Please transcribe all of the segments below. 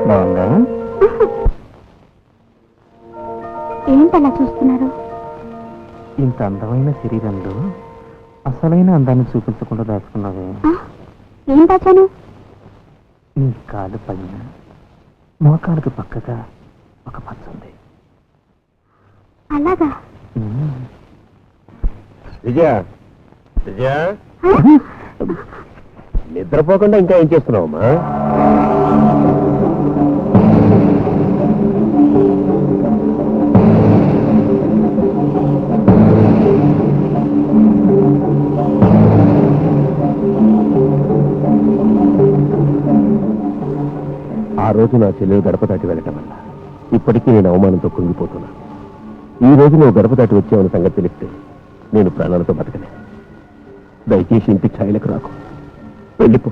బాగుందా? ఏంటలా చూస్తున్నారు? ఇంత అందమైన శరీరంలో అసలైన అందాన్ని చూపించకుండా దాచుకున్నావే. ఏం దాచాను? నీ కాలు పైన మోకాలకు పక్కగా ఒక పచ్చ ఉంది. అలాగా? విజయ, విజయ, నిద్రపోకుండా ఇంకా ఏం చేస్తున్నావమ్మా? ఆ రోజు నా చెల్లెలు గడప దాటి వెళ్ళటం వల్ల ఇప్పటికీ నేను అవమానంతో కుంగిపోతున్నా. ఈ రోజు నువ్వు గడప దాటి వచ్చావన్న సంగతి తెలిస్తే నేను ప్రాణాలతో బతకలే. దయచేసి ఇంటి ఛాయలకు రాకు, వెళ్ళిపో.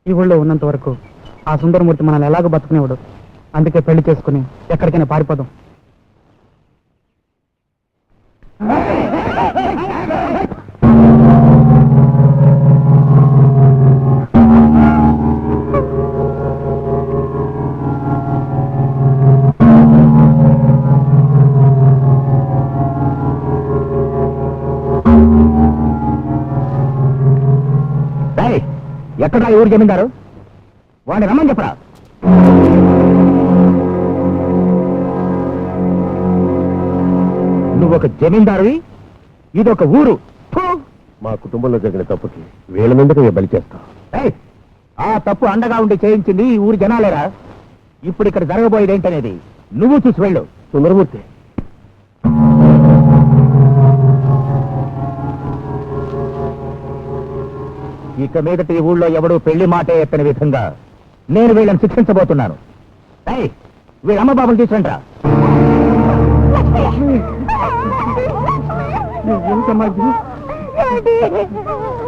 ఈ ఊళ్ళో ఉన్నంత వరకు ఆ సుందరమూర్తి మనల్ని ఎలాగో బతుకునేవాడు. అందుకే పెళ్లి చేసుకుని ఎక్కడికైనా పారిపోదాం. ఎక్కడా ఊరు జమీందారు? వాడిని రమ్మని చెప్పరా. నువ్వొక జమీందారువి, ఇదొక ఊరు. మా కుటుంబంలో జరిగిన తప్పుకి వీళ్ళ ముందుకు బలి చేస్తావు. ఆ తప్పు అండగా ఉండి చేయించింది ఈ ఊరి జనాలేరా. ఇప్పుడు ఇక్కడ జరగబోయేది ఏంటనేది నువ్వు చూసి వెళ్ళు. సుందరమూర్తి, ఇక మీదటి ఈ ఊళ్ళో ఎవడూ పెళ్లి మాటే ఎత్తని విధంగా నేను వీళ్ళని శిక్షించబోతున్నాను. వీళ్ళ అమ్మ బాబుని తీసుకుంటా.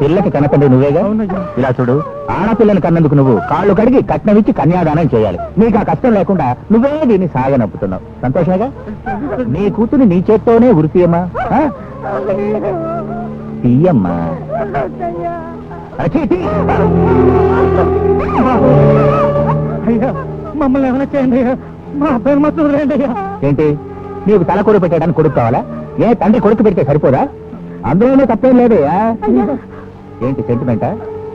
పిల్లకి కనతండ్రి నువ్వేగా. ఇలా చూడు, ఆడపిల్లని కన్నందుకు నువ్వు కాళ్ళు కడిగి కట్నమిచ్చి కన్యాదానం చేయాలి. నీకు ఆ కష్టం లేకుండా నువ్వే దీన్ని సాగనంపుతున్నావు. సంతోషంగా నీ కూతుని నీ చేత్తోనే ఉరితీయమ్మా. తీయమ్మా. అయ్యా, మమ్మల్ని ఏమైనా చేయండి అయ్యా. మా అబ్బాయిని మాత్రం వదిలేయండి అయ్యా. ఏంటి, నీకు తల కొడుకు పెట్టడానికి కొడుకు కావాలా? ఏ తండ్రి కొడుకు పెడితే సరిపోదా? అందులోనే తప్పేం లేదు. ఏంటి సెంటిమెంటా?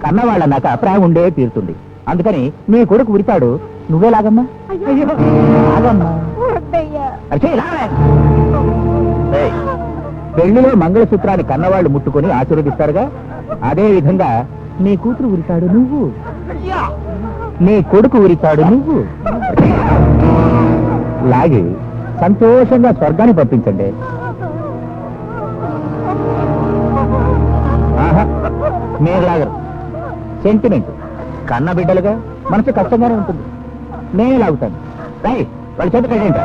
కన్నవాళ్ళ నాకు అభిప్రాయం ఉండే తీరుతుంది. అందుకని నీ కొడుకు ఉరితాడు, నువ్వే లాగమ్మా. లాగమ్మా. పెళ్లిలో మంగళసూత్రాన్ని కన్నవాళ్ళు ముట్టుకొని ఆశీర్వదిస్తారుగా, అదే విధంగా నీ కూతురు ఉరితాడు నువ్వు, నీ కొడుకు ఉరితాడు నువ్వు. లాగి సంతోషంగా స్వర్గాన్ని పంపించండి. ఆహా, మీరు లాగరు. సెంటిమెంట్ కన్న బిడ్డలుగా మనసు కష్టంగానే ఉంటుంది. నేనే లాగుతాను. రై, వాళ్ళ చేత కట్టేంట.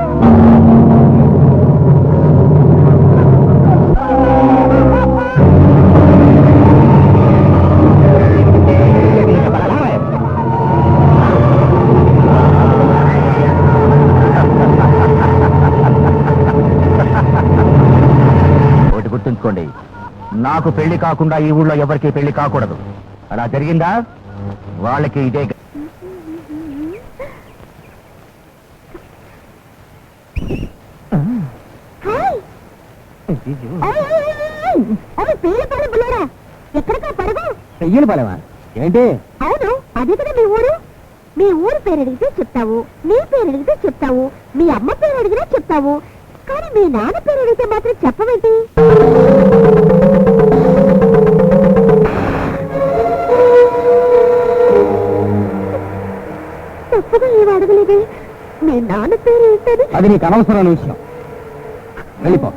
గుర్తుంచుకోండి, నాకు పెళ్లి కాకుండా ఈ ఊళ్ళో ఎవరికి పెళ్లి కాకూడదు. అలా జరిగిందా వాళ్ళకి ఇదే. ఎక్కడికో పరుగు. పెయ్యలు బలమా ఏంటి? అవును, అదే కదా మీ ఊరు. మీ ఊరు పేరు అడిగితే చెప్తావు, మీ పేరు అడిగితే చెప్తావు, మీ అమ్మ పేరు అడిగినా చెప్తావు, కానీ మీ నాన్న పేరు అడిగితే మాత్రం చెప్పవేంటి? తప్పుగా ఏమి అడగలేదే. మీ నాన్న పేరు ఏంటని? అది నీకు అనవసరమైన విషయం. వెళ్ళిపో.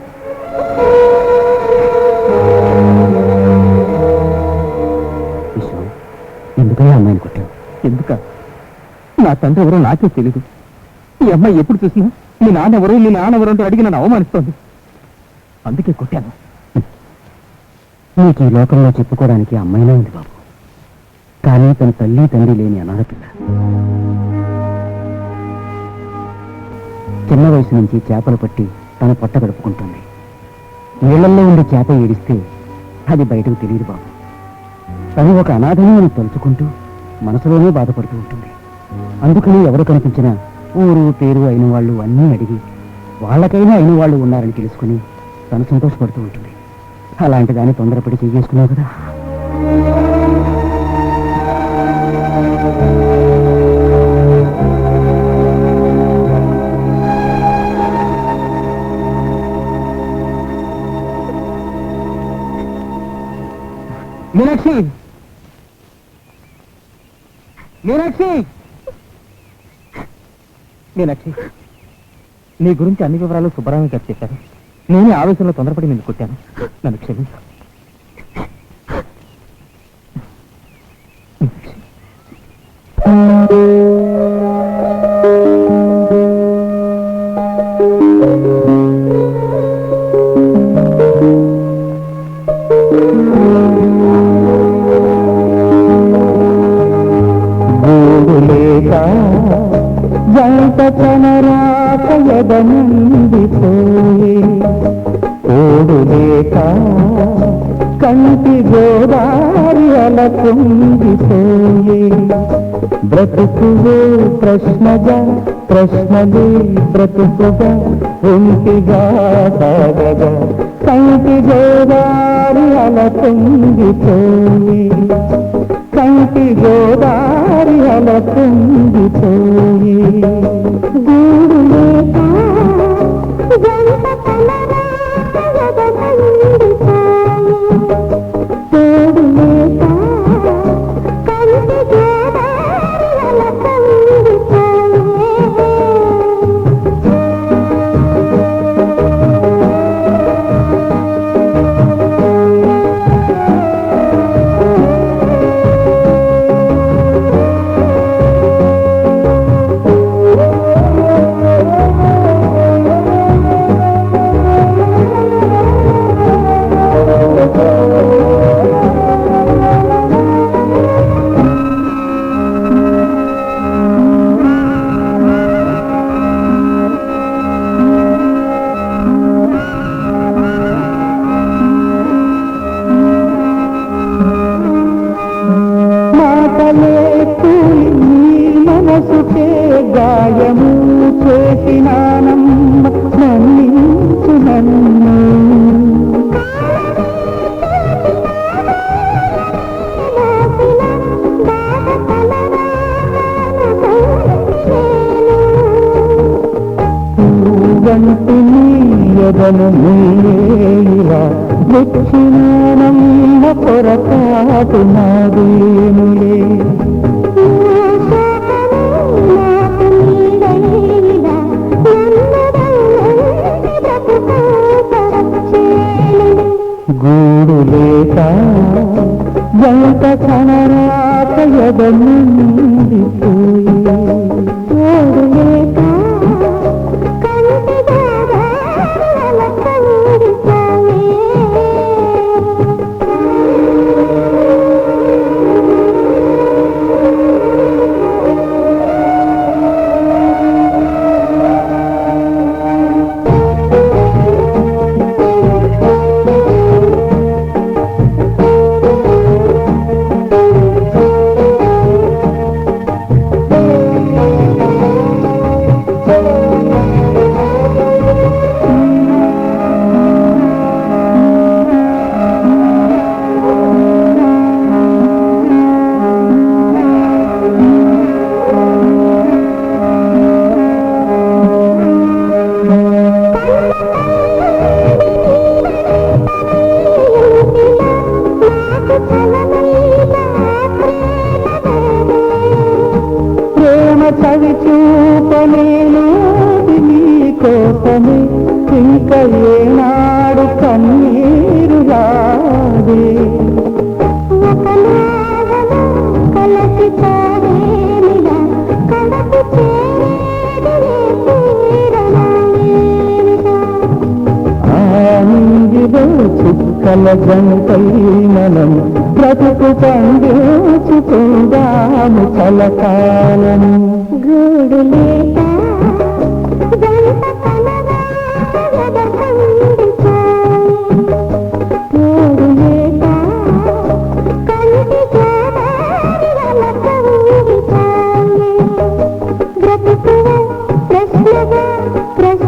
ఎందుకని అమ్మాయిని కొట్టావు? ఎందుక? నా తండ్రి ఎవరో నాకే తెలీదు. ఈ అమ్మాయి ఎప్పుడు చూసినా మీ నాన్నెవరు మీ నాన్నెవరు అంటూ అడిగి నన్ను అవమానిస్తోంది. అందుకే కొట్టాను. నీకు ఈ లోకంలో చెప్పుకోవడానికి అమ్మాయినే ఉంది బాబు, కానీ తన తల్లి తండ్రి లేని అనాథపిల్ల. చిన్న వయసు నుంచి చేపలు పట్టి తన పొట్ట గడుపుకుంటుంది. నీళ్లలో ఉండి చేప ఏడిస్తే అది బయటకు తెలియదు బాబు. తను ఒక అనాథని అని తలుచుకుంటూ మనసులోనే బాధపడుతూ ఉంటుంది. అందుకని ఎవరు కనిపించినా ఊరు పేరు అయిన వాళ్ళు అన్నీ అడిగి వాళ్ళకైనా అయిన వాళ్ళు ఉన్నారని తెలుసుకుని తను సంతోషపడుతూ ఉంటుంది. అలాంటి దాన్ని తొందరపడి చేసుకున్నావు కదా. మీనాక్షి, మీనాక్షి, మీనాక్షి, నీ గురించి అన్ని వివరాలు సుబ్బరామయ్య గారు చెప్పారు. నేనే ఆవేశంలో తొందరపడి నిన్ను కొట్టాను. నన్ను క్షమించు. కంటి గోదారి అల పొంగిపోయే బ్రతుకువే ప్రశ్నగా ప్రశ్నలే బ్రతుకుగా ఒంటిగా సాగగా కంటి గోదారి అల పొంగిపోయే కంటి గోదారి అల పొంగిపోయే మనసుకే గాయము చేసినానమ్మ నన్నించు నన్ను పూవంటి నీయదను నీలా వచ్చినానమ్మ పొరపాటు నాదేనులే గూడు లేక ఎంత కనరాక ఎదనుండిపోయి గూడు లేక చవి చూపనేను నీ కోసమే ఇంక ఏనాడు కన్నీరు రాదే చుక్కల జంటై మనం బ్రతుకు పండించుకుందాము కలకాలము గూడు లేక గూడు లేక కంటి ప్రశ్న